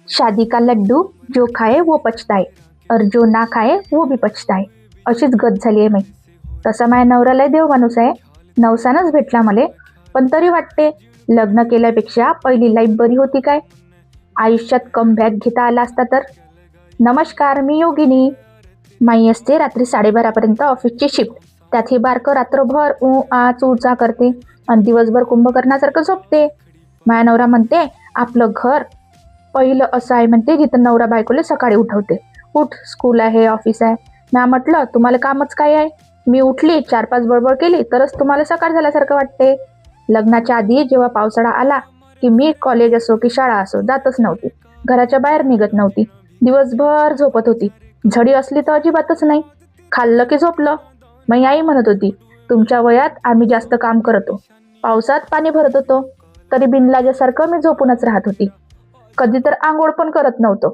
शादी का लड्डू जो खाए वो पछताए और जो ना खाए वो भी पछताए. अशीच गत झाली आहे मी. तसा माझ्या नवरा लय देव माणूस आहे. नवसानच भेटला मले. पण तरी वाटते लग्न केल्यापेक्षा पहिली लाईफ बरी होती काय. आयुष्यात कमबॅक घेता आला असता तर. नमस्कार, मी योगिनी. माई असते रात्री 12:30 ऑफिसची शिफ्ट. त्यात ही बारकं रात्रभर आ चूचा करते आणि दिवसभर कुंभकर्णासारखं झोपते. माझ्या नवरा म्हणते आपलं घर पहिलं असं आहे म्हणते जिथं नवरा बायकोले सकाळी उठवते. उठ, स्कूल आहे, ऑफिस आहे. ना म्हटलं तुम्हाला कामच काय आहे. मी उठली 4-5 बडबड केली तरच तुम्हाला सकाळ झाल्यासारखं वाटते. लग्नाच्या आधी जेव्हा पावसाळा आला की मी कॉलेज असो की शाळा असो जातच नव्हती. घराच्या बाहेर निघत नव्हती. दिवसभर झोपत होती. झडी असली तर अजिबातच नाही. खाल्लं की झोपलं. मग आई म्हणत होती तुमच्या वयात आम्ही जास्त काम करतो. पावसात पाणी भरत होतो तरी बिनलाजासारखं मी झोपूनच राहत होती. कधी तर आंघोळ पण करत नव्हतो.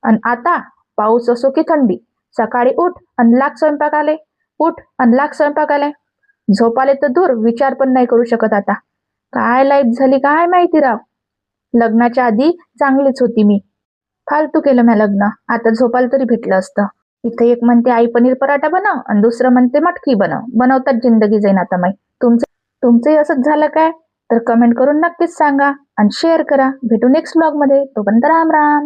आणि आता पाऊस असो की थंडी, सकाळी उठ आणि लाग स्वयंपाक आले, उठ आणि लाग स्वयंपाक आले. झोप आले तर दूर, विचार पण नाही करू शकत आता. काय लाईफ झाली काय माहिती राव. लग्नाच्या आधी चांगलीच होती मी. फालतू केलं मी लग्न. आता झोपायला तरी भेटलं असतं. इथे एक म्हणते आई पनीर पराठा बनव आणि दुसरं म्हणते मटकी बनव. बनवतात जिंदगी जाईन आता माई. तुमचंही असंच झालं काय तर कमेंट करून नक्कीच सांगा आणि शेअर करा. भेटू नेक्स्ट ब्लॉग मध्ये. तोपर्यंत राम राम.